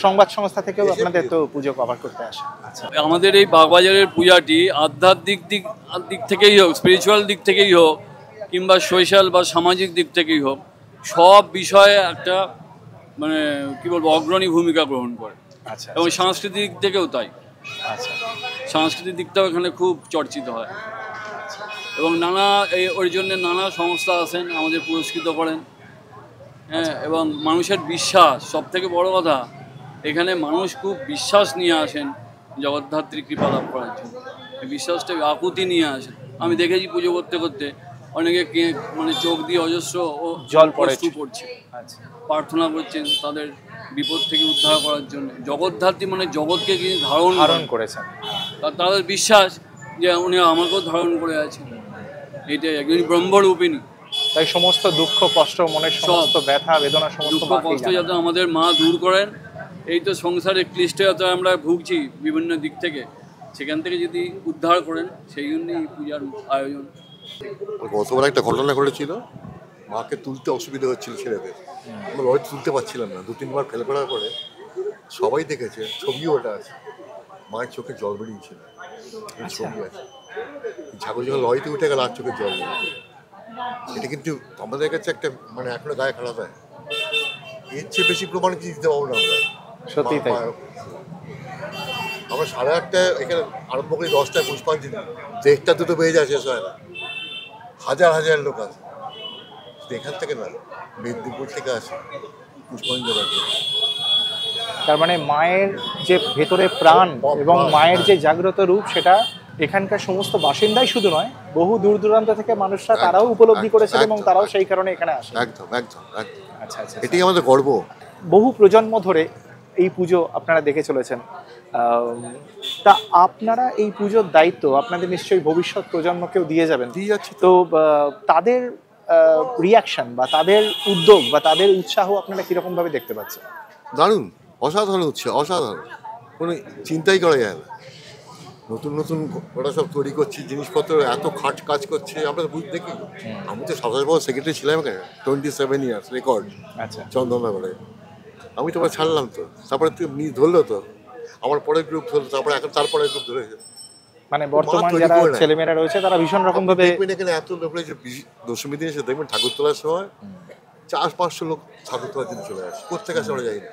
Speaker 1: সংবাদ সংস্থা থেকেও আপনাদের তো পুজো কভার করতে আসে। আচ্ছা,
Speaker 3: আমাদের এই বাগবাজারের পূজাটি আধ্যাত্মিক দিক থেকেই হোক, স্পিরিচুয়াল দিক থেকেই হোক, কিংবা সোশ্যাল বা সামাজিক দিক থেকেই হোক, সব বিষয়ে একটা মানে কি বলবো অগ্রণী ভূমিকা গ্রহণ করে।
Speaker 1: আচ্ছা,
Speaker 3: এবং সাংস্কৃতিক দিক থেকেও তাই।
Speaker 1: আচ্ছা,
Speaker 3: সাংস্কৃতিক দিকটাও এখানে খুব চর্চিত হয় এবং ওই জন্য নানা সংস্থা আছেন আমাদের পুরস্কৃত করেন। হ্যাঁ, এবং মানুষের বিশ্বাস সব থেকে বড় কথা, এখানে মানুষ খুব বিশ্বাস নিয়ে আসেন জগদ্ধাত্রী কৃপা লাভ করার জন্য। এই বিশ্বাসটা আকুতি নিয়ে আসেন। আমি দেখেছি পুজো করতে করতে অনেকে মানে চোখ দিয়ে অজস্র
Speaker 1: জল
Speaker 3: পড়ছে, প্রার্থনা করছেন তাদের বিপদ থেকে উদ্ধার করার জন্য। জগদ্ধাত্রী মানে জগৎকে তিনি ধারণ করেছেন, তাদের বিশ্বাস যে উনি আমাকেও ধারণ করে আছেন, এটাই একজন ব্রহ্মরূপিণী।
Speaker 1: তাই সমস্ত দুঃখ কষ্ট, মনের সমস্ত ব্যথা বেদনা, সমস্ত
Speaker 3: দুঃখ কষ্ট যাতে আমাদের মা দূর করেন। এই তো সংসারের ক্লিষ্টতা আমরা ভুগছি বিভিন্ন দিক থেকে, সেখান থেকে যদি উদ্ধার করেন, সেই জন্যই পূজার আয়োজন।
Speaker 2: গতবার একটা ঘটনা ঘটেছিল, মাকে তুলতে অসুবিধা হচ্ছিল ছেলেদের, আমরা লরি তুলতে পারছিলাম না। 2-3 বার ফেলে পড়ার পরে সবাই দেখেছে, ছবিও ওটা আছে, মায়ের চোখে জল বেরিয়েছিল, ছবি আছে। ঠাকুর যখন লরিতে উঠে গেল আর চোখে জল বেরিয়েছে। এটা কিন্তু আমাদের কাছে একটা মানে এখনো গায়ে খারাপ হয়। এর চেয়ে বেশি প্রমাণ কিছু দিতে পারবো না আমরা।
Speaker 1: সত্যি তাই।
Speaker 2: আমরা 8:30 এখানে আরম্ভ করি, 10টায় পুষ্পাঞ্জলি, 1:30-2 বেজে যায়, শেষ হয় না। হাজার হাজার লোক আছে এখান থেকে, না মেদিনীপুর থেকে আসে পুষ্পাঞ্জলি।
Speaker 1: তার মানে মায়ের যে ভেতরে প্রাণ এবং মায়ের যে জাগ্রত রূপ, সেটা এখানকার সমস্ত বাসিন্দাই শুধু নয়, বহু দূর দূরান্ত থেকে মানুষরা তারাও উপলব্ধি করেছেন এবং তারাও সেই কারণে এখানে আসে।
Speaker 2: একদম একদম একদম।
Speaker 1: আচ্ছা আচ্ছা,
Speaker 2: এটাই আমাদের গর্ব।
Speaker 1: বহু প্রজন্ম ধরে এই পুজো আপনারা দেখে চলেছেন। তা আপনারা এই পুজোর দায়িত্ব আপনাদের নিশ্চয়ই ভবিষ্যৎ প্রজন্মকেও দিয়ে যাবেন।
Speaker 2: দিয়ে যাচ্ছি
Speaker 1: তো তাদের রিয়াকশন বা তাদের উদ্যোগ বা তাদের উৎসাহ আপনারা কিরকম ভাবে দেখতে পাচ্ছেন?
Speaker 2: দারুণ, অসাধারণ হচ্ছে, অসাধারণ, কোনো চিন্তাই করা যায় না। নতুন নতুন ওরা সব তৈরি করছে জিনিসপত্র, এত কাজ করছে, আমরা তো দেখি। আমি তো 27 বছর সেক্রেটারি ছিলাম এখানে, 27 ইয়ার্স রেকর্ড।
Speaker 1: আচ্ছা,
Speaker 2: চন্দননগরে আমি তো আবার ছাড়লাম, তো তারপরে তুমি ধরলো, তো আমার পরের গ্রুপ ধরলো, তারপরে এখন তারপরে গ্রুপ ধরেছে।
Speaker 1: মানে বর্তমান যারা ছেলেমেয়েরা রয়েছে তারা ভীষণ রকম ভাবে
Speaker 2: দেখবেন এখানে এত লোক রয়েছে। দশমী দিন এসে দেখবেন ঠাকুর তোলার সময় 400-500 লোক ঠাকুর তোলার জন্য চলে আসে। কোথেকে আসে আমরা যাই না,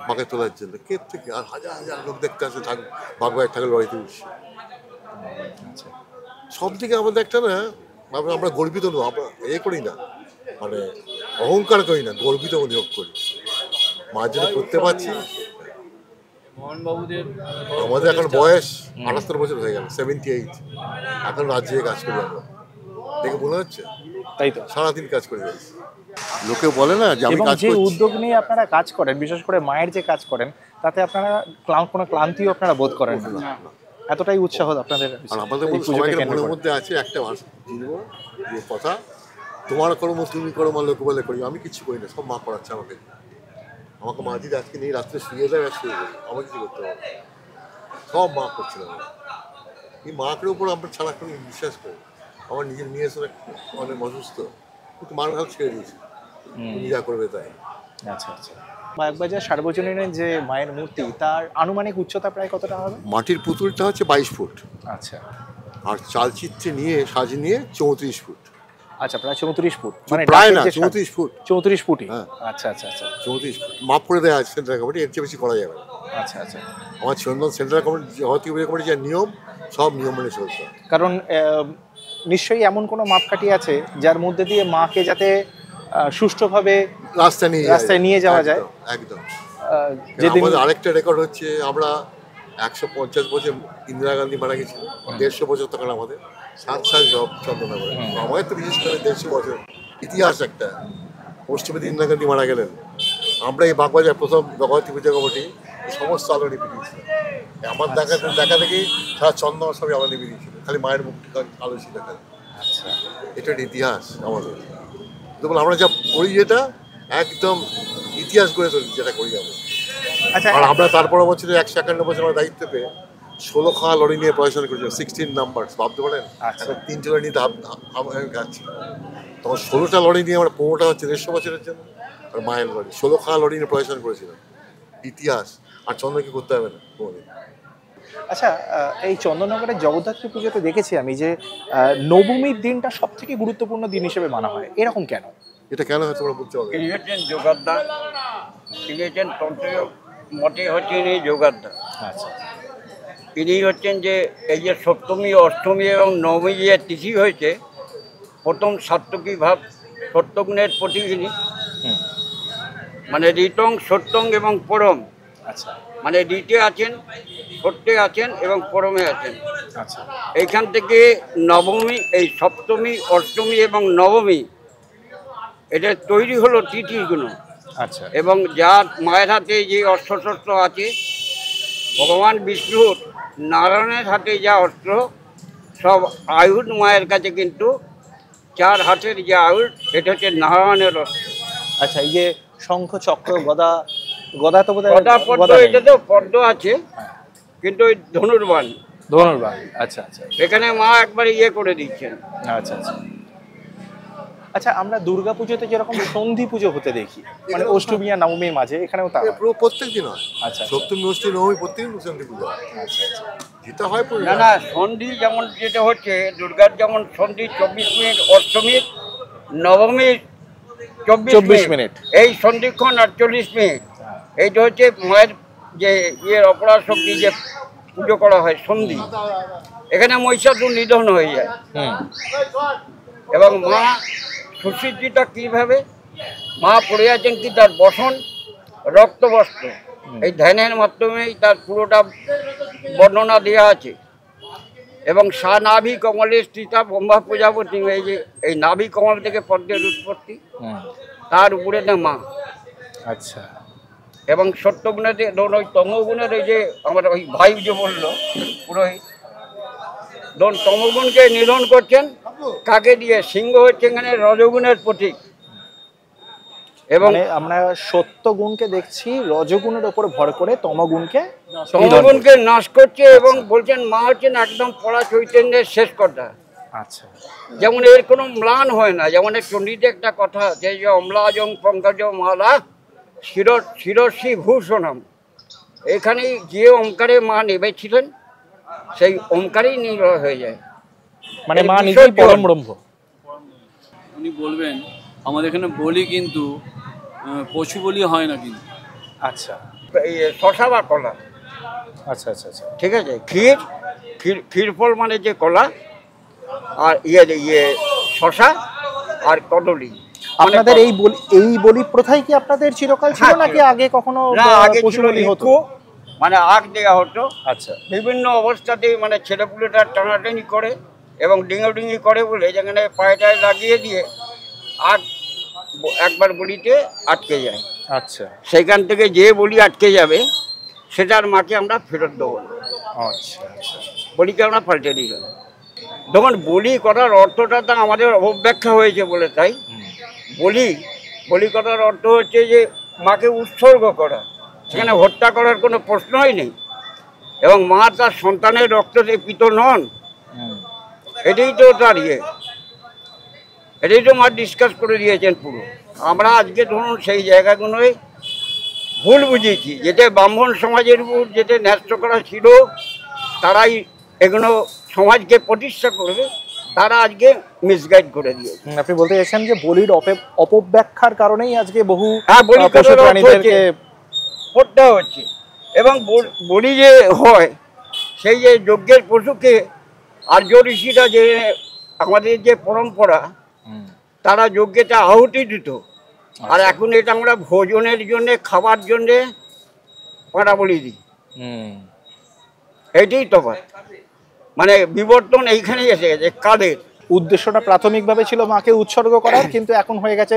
Speaker 2: মাকে তোলার জন্য কে থেকে, আর হাজার হাজার লোক দেখতে আসে বাগবাজার ঠাকুর লড়াইতে উঠছে। সব থেকে আমাদের একটা না, আমরা গর্বিত নয়, আমরা করি না, মানে অহংকার করি না, গর্বিত অনুভব করি মার জন্য করতে পারছি। আমাদের এখন বয়স 78 বছর হয়ে গেল, 78, এখন রাজ্যে কাজ করি আমরা, দেখে মনে হচ্ছে
Speaker 1: তাই তো
Speaker 2: সারাদিন কাজ করে যাচ্ছি। লোকে বলে না যে আমি কাজ
Speaker 1: যে
Speaker 2: করছি।
Speaker 1: উদ্যোগ নিয়ে আপনারা কাজ করেন, বিশেষ করে মায়ের যে কাজ করেন, তাতে আপনারা কোনো ক্লান্তিও আপনারা বোধ করেন না, এতটাই উৎসাহ আপনাদের।
Speaker 2: আর আমাদের সবাইকে মনের মধ্যে আছে একটা কথা, তোমার কর্ম তুমি করো, মা লোক বলে করি, আমি কিছু করি না, সব মা করাচ্ছে আমাকে। আমাকে মা যদি আজকে নেই, রাত্রে শুয়ে যায় আর শুয়ে যাবে, আমাকে কিছু করতে হবে, সব মা করছিল। এই মাকে উপর আমরা ছাড়া কোনো বিশ্বাস করি। আমার নিজের মেয়ে এসে অনেক অসুস্থ, কিন্তু মার ভাব ছেড়ে দিয়েছি, তুমি যা করবে তাই।
Speaker 1: আচ্ছা আচ্ছা। বাগবাজার সার্বজনীনের যে মায়ের মূর্তি, তার আনুমানিক উচ্চতা প্রায় কতটা হবে?
Speaker 2: মাটির পুতুলটা হচ্ছে 22 ফুট,
Speaker 1: আচ্ছা,
Speaker 2: আর চালচিত্রে নিয়ে সাজি নিয়ে 34 ফুট।
Speaker 1: আচ্ছা, প্রায় 34 ফুট, মানে
Speaker 2: প্রায় না 34 ফুট,
Speaker 1: 34 ফুটই।
Speaker 2: হ্যাঁ,
Speaker 1: আচ্ছা আচ্ছা আচ্ছা,
Speaker 2: 34 ফুট মাপ করে দেওয়া আছে সেন্ট্রাল কমিটি, এর চেয়ে বেশি করা যাবে না।
Speaker 1: আচ্ছা আচ্ছা।
Speaker 2: আমার চন্দন সেন্ট্রাল কমিটি জগদ্ধাত্রী কমিটি যে নিয়ম, সব নিয়ম মেনে চলতে।
Speaker 1: কারণ নিশ্চয়ই এমন কোনো মাপকাঠি আছে যার মধ্যে দিয়ে মাকে যাতে সুষ্ঠুভাবে রাস্তায় নিয়ে যাওয়া যায়।
Speaker 2: একদম।
Speaker 1: যেদিন
Speaker 2: আরেকটা রেকর্ড হচ্ছে, আমরা 150 বছর ইন্দিরা গান্ধী মারা গেছিল, 150 বছর তখন আমাদের 7 সাল জব চন্দননগরে। আমাদের তো বিশেষ করে 150 বছর ইতিহাস একটা, অষ্টমী ইন্দিরা গান্ধী মারা গেলেন, আমরা এই বাগবাজার প্রথম জগতী পূজা কমিটি সমস্ত আলো নিভিয়ে দিয়েছিলাম। আমার দেখা দেখি সারা চন্দন সবই আলো নিভিয়ে দিয়েছিল, খালি মায়ের মুখ আলো ছিল খালি।
Speaker 1: আচ্ছা,
Speaker 2: এটা একটা ইতিহাস আমাদের। যেমন আমরা যা করি যেটা একদম ইতিহাস গড়ে তুলি যেটা করি আমরা।
Speaker 1: আচ্ছা,
Speaker 2: আর আমরা তারপরে বছরে 151 বছর আমরা দায়িত্ব পেয়ে 16 খাওয়া লড়ি নিয়ে পড়াশোনা করেছিলাম, 16 নাম্বার ভাবতে পারেন।
Speaker 1: আচ্ছা।
Speaker 2: 3 জনের নিতে গাচ্ছি, তখন 16টা লড়ি নিয়ে আমরা 15টা হচ্ছে 150 বছরের জন্য। আর মায়ের লড়ি 16 খাওয়া লড়ি নিয়ে পড়াশোনা করেছিলাম, ইতিহাস। আর চন্দ্রকে করতে হবে না কোনোদিন।
Speaker 1: আচ্ছা, এই চন্দননগরের জগদ্ধাত্রী পুজোতে দেখেছি আমি যে নবমীর দিনটা সব থেকে গুরুত্বপূর্ণ দিন হিসেবে মানা হয়, এরকম কেন?
Speaker 2: এটা কেন হয় তোমরা বুঝতে পারবে।
Speaker 4: ইনি হচ্ছেন যোগাদ্দা, ইনি হচ্ছেন তন্ত্রীয় মতে হচ্ছেন ইনি যোগাদ্দা।
Speaker 1: আচ্ছা,
Speaker 4: ইনি হচ্ছেন যে এই যে সপ্তমী, অষ্টমী এবং নবমী যে তিথি হয়েছে, প্রথম সাত্ত্বিকী ভাব সত্যগুণের প্রতীক ইনি। মানে ঋতং, সত্যং এবং পরম।
Speaker 1: আচ্ছা,
Speaker 4: মানে ঋতে আছেন, সত্যে আছেন এবং পরমে আছেন।
Speaker 1: আচ্ছা,
Speaker 4: এইখান থেকে নবমী, এই সপ্তমী, অষ্টমী এবং নবমী এটা তৈরি হলো তিথিগুলো।
Speaker 1: আচ্ছা,
Speaker 4: এবং যার মায়ের হাতে যে অস্ত্রশস্ত্র আছে, ভগবান বিষ্ণুর নারায়ণের হাতে যা অস্ত্র, সব আয়ুধ মায়ের কাছে কিন্তু 4 হাতের যে আয়ুধ, এটা হচ্ছে নারায়ণের অস্ত্র।
Speaker 1: আচ্ছা, এই যে শঙ্খ, চক্র, গদা, গদা তো বোধহয়
Speaker 4: গদা পদ্ম, এটা তো পদ্ম আছে, কিন্তু ওই ধনুর্বাণ,
Speaker 1: ধনুর্বাণ। আচ্ছা, আচ্ছা,
Speaker 4: এখানে মা একবারে ইয়ে করে দিচ্ছেন।
Speaker 1: আচ্ছা, আচ্ছা। আচ্ছা, আমরা দুর্গা পুজোতে যেরকম সন্ধি পুজো হতে দেখি, মানে অষ্টমী আর নবমীর মাঝে, এখানেও তা হয়?
Speaker 2: প্রত্যেক দিন হয়।
Speaker 1: আচ্ছা,
Speaker 2: সপ্তমী, অষ্টমী, নবমী প্রত্যেকদিন সন্ধি পুজো হয়।
Speaker 1: আচ্ছা, আচ্ছা,
Speaker 2: যেটা হয়
Speaker 4: না না, সন্ধি যেমন যেটা হচ্ছে দুর্গার, যেমন সন্ধি 24 মিনিট, অষ্টমীর নবমীর 24 মিনিট, এই সন্ধিক্ষণ 48 মিনিট। এইটা হচ্ছে মায়ের যে ইয়ের অপরাধ শক্তি যে পুজো করা হয় সন্ধি। এখানে মহিষাসুর নিধন হয়ে যায়। এবং মা সুসিদ্ধিটা কীভাবে, মা পড়ে আছেন কি তার বসন রক্তবস্ত্র, এই ধ্যানের মাধ্যমেই তার পুরোটা বর্ণনা দেওয়া আছে। এবং সা নাভি কমলে স্থিতা ব্রহ্মা প্রজাপতি, এই যে এই নাভি কমল থেকে পদ্মের উৎপত্তি, তার উপরে না মা।
Speaker 1: আচ্ছা,
Speaker 4: এবং সত্যগুণের ওই তমগুণের, এই যে আমার ওই ভাই যে বললো পুরোহিত, ধরুন তমগুণকে নিধন করছেন কাকে দিয়ে? সিংহ হচ্ছে এখানে রজগুণের প্রতীক। এবং
Speaker 1: আমরা সত্য গুণকে দেখছি রজগুণের উপর ভর করে তমগুণকে
Speaker 4: নাশ করছে। এবং বলছেন মা হচ্ছেন একদম পড়া চৈতন্যের শেষ কথা।
Speaker 1: আচ্ছা,
Speaker 4: যেমন এর কোনো ম্লান হয় না। যেমন চণ্ডীতে একটা কথা আছে যে অম্লাজং পঙ্কজ মালা শিরশ্রী ভূষণম, এখানে যে ওমকারে মা নেমেছিলেন সেই ওমকারেই নির্ভর হয়ে যায়।
Speaker 1: মানে মা নিজেই পরম ব্রহ্ম।
Speaker 3: উনি বলবেন আমাদের এখানে বলি কিন্তু পশু বলি হয় না কিন্তু।
Speaker 1: আচ্ছা,
Speaker 4: এই শশা বা কলা।
Speaker 1: আচ্ছা, আচ্ছা, আচ্ছা,
Speaker 4: ঠিক আছে, ক্ষীরফল মানে যে কলা, আর শশা আর কদলী।
Speaker 1: আপনাদের এই বলি প্রথাই কি আপনাদের চিরকাল ছিল নাকি আগে কখনো পশু বলি হতো?
Speaker 4: মানে আগ দেওয়া হতো।
Speaker 1: আচ্ছা,
Speaker 4: বিভিন্ন অবস্থাতেই মানে ছেলেপুলেটা টানাটানি করে এবং ডিঙি করে বলে যেখানে পায়েটায় লাগিয়ে দিয়ে আগ একবার বলিতে আটকে যায়।
Speaker 1: আচ্ছা,
Speaker 4: সেইখান থেকে যে বলি আটকে যাবে সেটার মাকে আমরা ফেরত দেবো।
Speaker 1: আচ্ছা, আচ্ছা,
Speaker 4: বলিকে আমরা পাল্টে দিই। তখন বলি করার অর্থটা তো আমাদের অপব্যাখ্যা হয়েছে বলে, তাই বলি করার অর্থ হচ্ছে যে মাকে উৎসর্গ করা, সেখানে হত্যা করার কোনো প্রশ্নই নেই। এবং মা তার সন্তানের রক্ততে পিত নন, এটাই তো তার এটাই তো মা ডিসকাস করে দিয়েছেন পুরো। আমরা আজকে ধরুন সেই জায়গাগুলোই ভুল বুঝিয়েছি, যেটা ব্রাহ্মণ সমাজের উপর যেটা ন্যস্ত করা ছিল, তারাই এগুলো সমাজকে প্রতিষ্ঠা করবে, তারা আজকে মিসগাইড করে দিয়েছে।
Speaker 1: আপনি বলতে চাইছেন যে বলির অপব্যাখ্যার কারণেই আজকে বহু
Speaker 4: পশু প্রাণীদেরকে হত্যা হচ্ছে। এবং বলি যে হয় সেই যে যজ্ঞের পশুকে আর্য ঋষিরা যে আমাদের যে পরম্পরা, তারা যজ্ঞেতে আহুতি দিত। আর এখন এটা আমরা ভোজনের জন্যে, খাবার জন্যে পাঁড়া বলি দিই। এটাই তফাৎ, মানে বিবর্তন এইখানেই এসে গেছে। কাদের
Speaker 1: উদ্দেশ্যটা প্রাথমিকভাবে ছিল মাকে উৎসর্গ করার, কিন্তু এখন হয়ে গেছে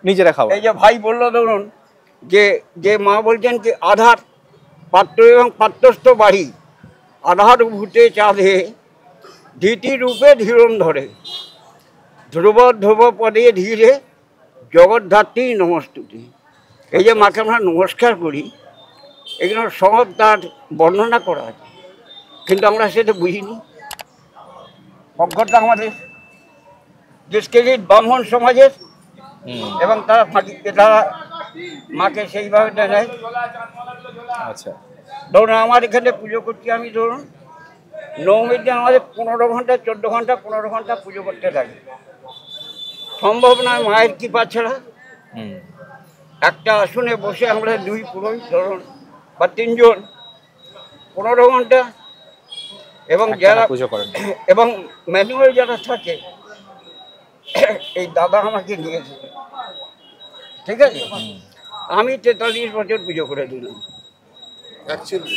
Speaker 1: নিজেরা খাওয়া।
Speaker 4: এই যে ভাই বললো ধরুন যে যে মা বলছেন কি আধার পাত্র এবং পাত্রস্থ বাড়ি আধার ভূতে চাঁদে ধীতি রূপে ধীরণ ধরে ধ্রুব ধ্রুব পদে ধীরে জগদ্ধাত্রী নমস্তুতি। এই যে মাকে আমরা নমস্কার করি এগুলো সব তার বর্ণনা করা আছে, কিন্তু আমরা সেটা বুঝিনি। অজ্ঞতা আমাদের ডিসক্রেডিট ব্রাহ্মণ সমাজের, এবং তারা তারা মাকে সেইভাবে নেয়।
Speaker 1: আচ্ছা,
Speaker 4: ধরুন আমার এখানে পুজো করছি আমি, ধরুন নবমীর দিন আমাদের 15 ঘন্টা 14 ঘন্টা 15 ঘন্টা পুজো করতে থাকে, সম্ভব নয় মায়ের কৃপা ছাড়া। একটা আসনে বসে আমরা 2 পুরোহিত ধরুন বা 3 জন 15 ঘন্টা, এবং যারা
Speaker 1: পুজো করেন
Speaker 4: এবং ম্যানুয়াল যারা থাকে এই দাদা আমাকে নিয়েছে, ঠিক আছে, আমি 43 বছর পুজো করে দিলাম।
Speaker 2: অ্যাকচুয়ালি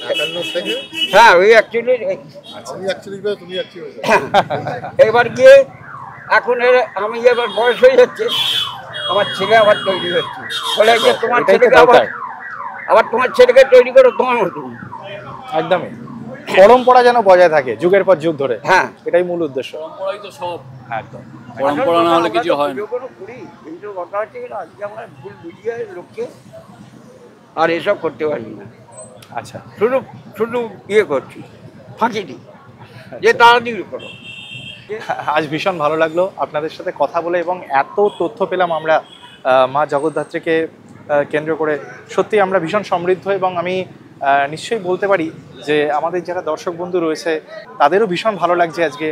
Speaker 2: 51 থেকে
Speaker 4: হ্যাঁ ওই অ্যাকচুয়ালি
Speaker 2: আমি অ্যাকচুয়ালি তুমি অ্যাকচুয়ালি
Speaker 4: এবার গিয়ে এখন আমি এবার বয়স হয়ে যাচ্ছে, আমার ছেলে আবার তৈরি হচ্ছে, বলে যে তোমার
Speaker 1: এটাই তো
Speaker 4: ছেলেকে
Speaker 1: দরকার।
Speaker 4: আবার তোমার ছেলেকে তৈরি করো তোমার মতন।
Speaker 1: একদমই পরম্পরা যেন বজায় থাকে যুগের পর যুগ ধরে,
Speaker 4: হ্যাঁ
Speaker 1: এটাই মূল উদ্দেশ্য।
Speaker 3: পরম্পরাই তো সব,
Speaker 1: একদম।
Speaker 3: পরম্পরা না হলে কিছু হয় না।
Speaker 4: পুজো করো করি, কিন্তু কথা হচ্ছে কি আজকে আমরা ভুল বুঝিয়ে লোককে আর এসব করতে পারি না,
Speaker 1: আচ্ছা,
Speaker 4: শুধু শুধু ইয়ে করছি, ফাঁকি দিই যে তাড়াতাড়ি করো।
Speaker 1: আজ ভীষণ ভালো লাগলো আপনাদের সাথে কথা বলে, এবং এত তথ্য পেলাম আমরা মা জগদ্ধাত্রীকে কেন্দ্র করে। সত্যি আমরা ভীষণ সমৃদ্ধ, এবং আমি নিশ্চয়ই বলতে পারি যে আমাদের যারা দর্শক বন্ধু রয়েছে তাদেরও ভীষণ ভালো লাগছে আজকে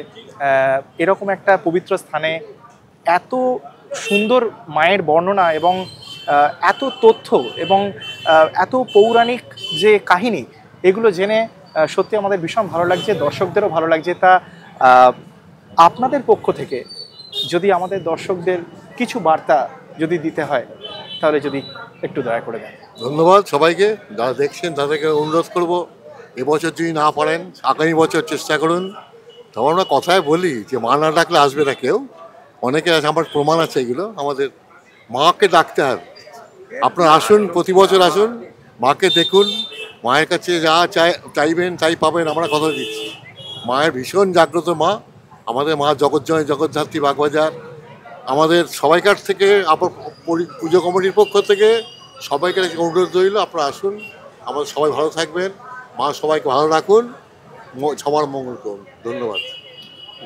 Speaker 1: এরকম একটা পবিত্র স্থানে এত সুন্দর মায়ের বর্ণনা এবং এত তথ্য এবং এত পৌরাণিক যে কাহিনী, এগুলো জেনে সত্যি আমাদের ভীষণ ভালো লাগছে, দর্শকদেরও ভালো লাগছে। তা আপনাদের পক্ষ থেকে যদি আমাদের দর্শকদের কিছু বার্তা যদি দিতে হয় তাহলে যদি একটু দয়া করে দেন।
Speaker 2: ধন্যবাদ সবাইকে যারা দেখছেন, তাদেরকে অনুরোধ করব এবছর যদি না পারেন আগামী বছর চেষ্টা করুন। তবে আমরা কথায় বলি যে মা না ডাকলে আসবে না কেউ, অনেকে আছে, আমার প্রমাণ আছে এগুলো। আমাদের মাকে ডাকতে হবে, আপনারা আসুন, প্রতি বছর আসুন, মাকে দেখুন, মায়ের কাছে যা চাইবেন তাই পাবেন, আমরা কথা দিচ্ছি। মায়ের ভীষণ জাগ্রত মা, আমাদের মা জগৎজননী জগদ্ধাত্রী বাগবাজার। আমাদের সবাইকার থেকে আবার পুজো কমিটির পক্ষ থেকে সবাইকে অনুরোধ রইল, আপনারা আসুন, আমাদের সবাই ভালো থাকবেন, মা সবাইকে ভালো রাখুন, সবার মঙ্গল করুন। ধন্যবাদ।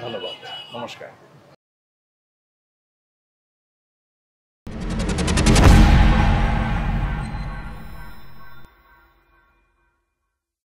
Speaker 1: ধন্যবাদ, নমস্কার।